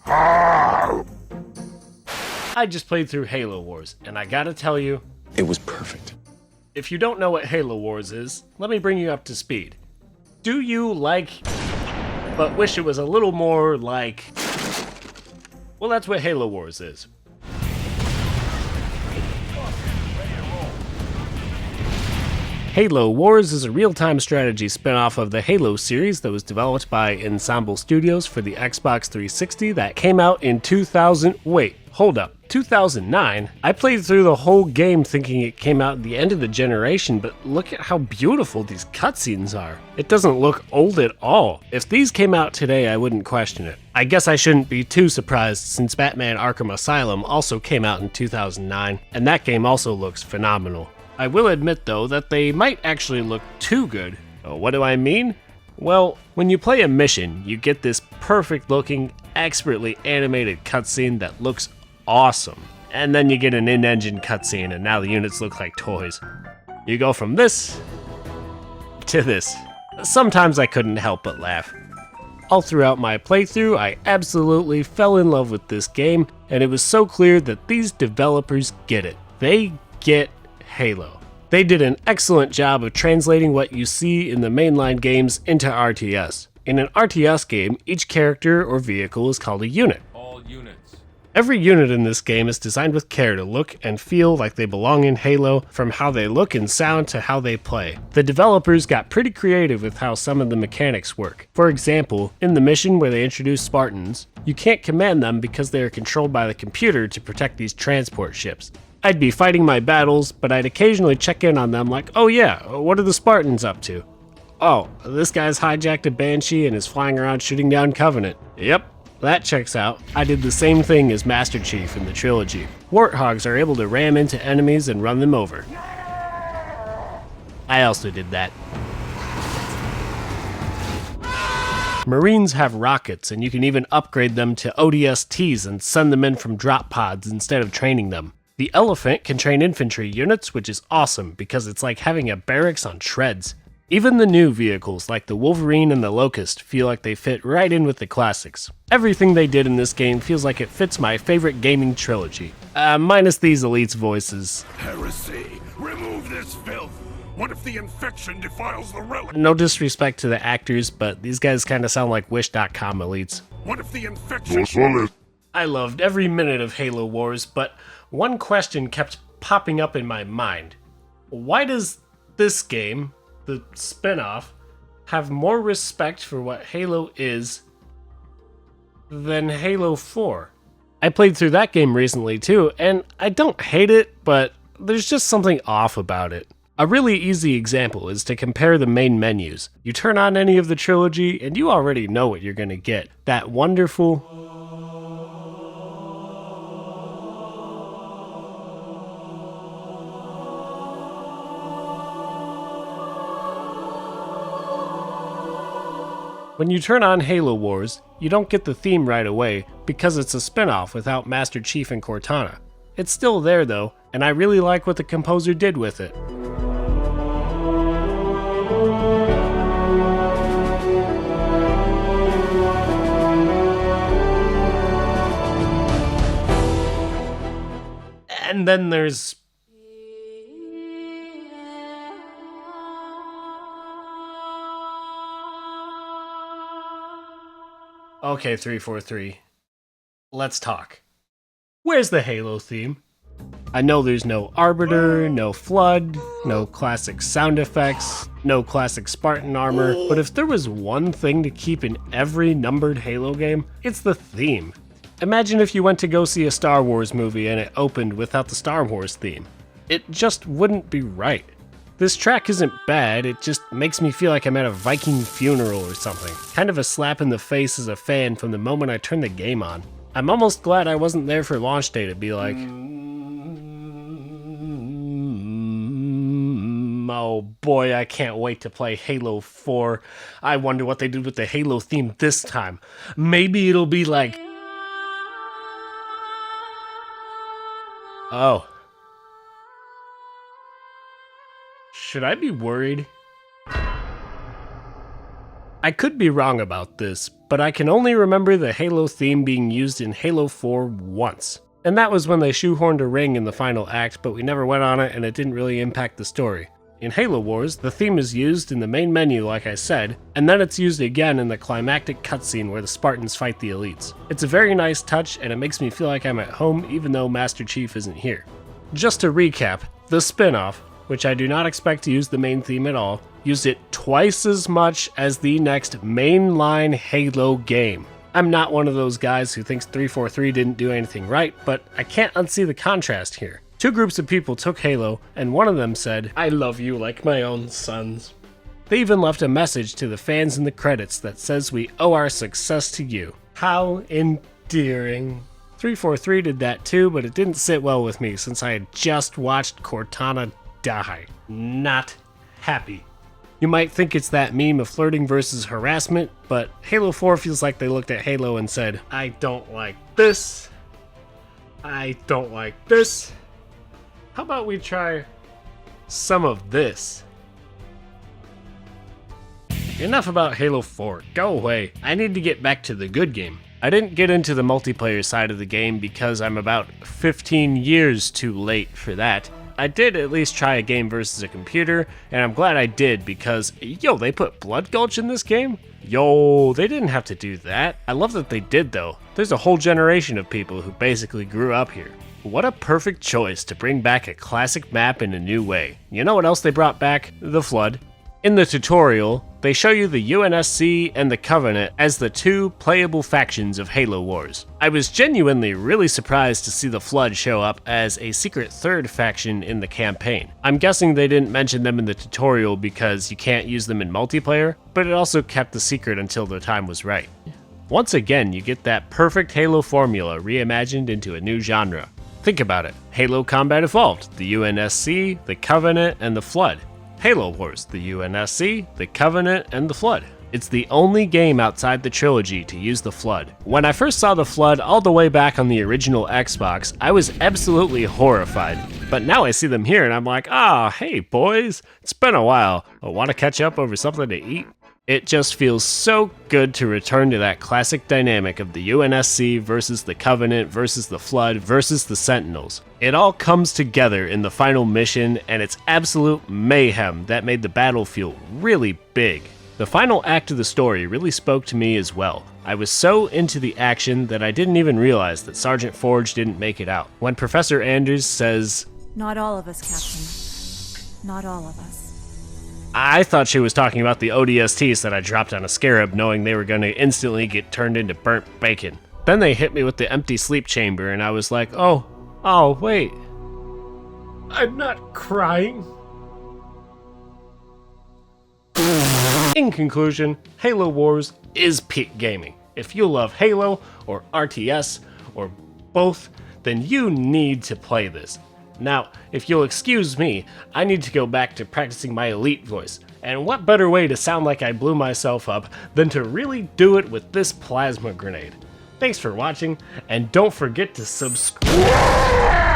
I just played through Halo Wars, and I gotta tell you, It was perfect. if you don't know what Halo Wars is, let me bring you up to speed. Do you like, but wish it was a little more like... Well, that's what Halo Wars is. Halo Wars is a real-time strategy spin-off of the Halo series that was developed by Ensemble Studios for the Xbox 360 that came out in 2009. I played through the whole game thinking it came out at the end of the generation, but look at how beautiful these cutscenes are. It doesn't look old at all. If these came out today, I wouldn't question it. I guess I shouldn't be too surprised since Batman Arkham Asylum also came out in 2009, and that game also looks phenomenal. I will admit, though, that they might actually look too good. What do I mean? Well, when you play a mission, you get this perfect-looking, expertly animated cutscene that looks awesome. And then you get an in-engine cutscene, and now the units look like toys. You go from this to this. Sometimes I couldn't help but laugh. All throughout my playthrough, I absolutely fell in love with this game, and it was so clear that these developers get it. They get Halo. They did an excellent job of translating what you see in the mainline games into RTS. In an RTS game, each character or vehicle is called a unit. All units. Every unit in this game is designed with care to look and feel like they belong in Halo, from how they look and sound to how they play. The developers got pretty creative with how some of the mechanics work. For example, in the mission where they introduced Spartans, you can't command them because they are controlled by the computer to protect these transport ships. I'd be fighting my battles, but I'd occasionally check in on them like, oh yeah, what are the Spartans up to? Oh, this guy's hijacked a Banshee and is flying around shooting down Covenant. Yep, that checks out. I did the same thing as Master Chief in the trilogy. Warthogs are able to ram into enemies and run them over. I also did that. Marines have rockets, and you can even upgrade them to ODSTs and send them in from drop pods instead of training them. The Elephant can train infantry units, which is awesome because it's like having a barracks on treads. Even the new vehicles like the Wolverine and the Locust feel like they fit right in with the classics. Everything they did in this game feels like it fits my favorite gaming trilogy. Minus these elites' voices. Heresy! Remove this filth! What if the infection defiles the relic? No disrespect to the actors, but these guys kind of sound like Wish.com elites. What if the infection... I loved every minute of Halo Wars, but one question kept popping up in my mind. Why does this game, the spin-off, have more respect for what Halo is than Halo 4? I played through that game recently too, and I don't hate it, but there's just something off about it. A really easy example is to compare the main menus. You turn on any of the trilogy, and you already know what you're gonna get. That wonderful... When you turn on Halo Wars, you don't get the theme right away because it's a spin-off without Master Chief and Cortana. It's still there though, and I really like what the composer did with it. And then there's... Okay, 343. Let's talk. Where's the Halo theme? I know there's no Arbiter, no Flood, no classic sound effects, no classic Spartan armor, but if there was one thing to keep in every numbered Halo game, it's the theme. Imagine if you went to go see a Star Wars movie and it opened without the Star Wars theme. It just wouldn't be right. This track isn't bad, it just makes me feel like I'm at a Viking funeral or something. Kind of a slap in the face as a fan from the moment I turned the game on. I'm almost glad I wasn't there for launch day to be like, oh boy, I can't wait to play Halo 4. I wonder what they did with the Halo theme this time. Maybe it'll be like... Oh. Should I be worried? I could be wrong about this, but I can only remember the Halo theme being used in Halo 4 once. And that was when they shoehorned a ring in the final act, but we never went on it and it didn't really impact the story. In Halo Wars, the theme is used in the main menu like I said, and then it's used again in the climactic cutscene where the Spartans fight the elites. It's a very nice touch and it makes me feel like I'm at home even though Master Chief isn't here. Just to recap, the spinoff, which I do not expect to use the main theme at all, used it twice as much as the next mainline Halo game. I'm not one of those guys who thinks 343 didn't do anything right, but I can't unsee the contrast here. Two groups of people took Halo, and one of them said, "I love you like my own sons." They even left a message to the fans in the credits that says we owe our success to you. How endearing. 343 did that too, but it didn't sit well with me since I had just watched Cortana die. Not happy. You might think it's that meme of flirting versus harassment, but Halo 4 feels like they looked at Halo and said, "I don't like this. I don't like this. How about we try some of this?" Enough about Halo 4, go away. I need to get back to the good game. I didn't get into the multiplayer side of the game because I'm about 15 years too late for that. I did at least try a game versus a computer, and I'm glad I did because, yo, they put Blood Gulch in this game? Yo, they didn't have to do that. I love that they did though. There's a whole generation of people who basically grew up here. What a perfect choice to bring back a classic map in a new way. You know what else they brought back? The Flood. In the tutorial, they show you the UNSC and the Covenant as the two playable factions of Halo Wars. I was genuinely really surprised to see the Flood show up as a secret third faction in the campaign. I'm guessing they didn't mention them in the tutorial because you can't use them in multiplayer, but it also kept the secret until the time was right. Once again, you get that perfect Halo formula reimagined into a new genre. Think about it. Halo Combat Evolved, the UNSC, the Covenant, and the Flood. Halo Wars, the UNSC, the Covenant, and the Flood. It's the only game outside the trilogy to use the Flood. When I first saw the Flood all the way back on the original Xbox, I was absolutely horrified. But now I see them here and I'm like, hey boys, it's been a while. Want to catch up over something to eat? It just feels so good to return to that classic dynamic of the UNSC versus the Covenant versus the Flood versus the Sentinels. It all comes together in the final mission, and it's absolute mayhem that made the battle feel really big. The final act of the story really spoke to me as well. I was so into the action that I didn't even realize that Sergeant Forge didn't make it out. When Professor Anders says, "Not all of us, Captain. Not all of us." I thought she was talking about the ODSTs that I dropped on a Scarab knowing they were going to instantly get turned into burnt bacon. Then they hit me with the empty sleep chamber and I was like, oh wait. I'm not crying. In conclusion, Halo Wars is peak gaming. If you love Halo or RTS or both, then you need to play this. Now, if you'll excuse me, I need to go back to practicing my elite voice, and what better way to sound like I blew myself up than to really do it with this plasma grenade. Thanks for watching, and don't forget to subscribe.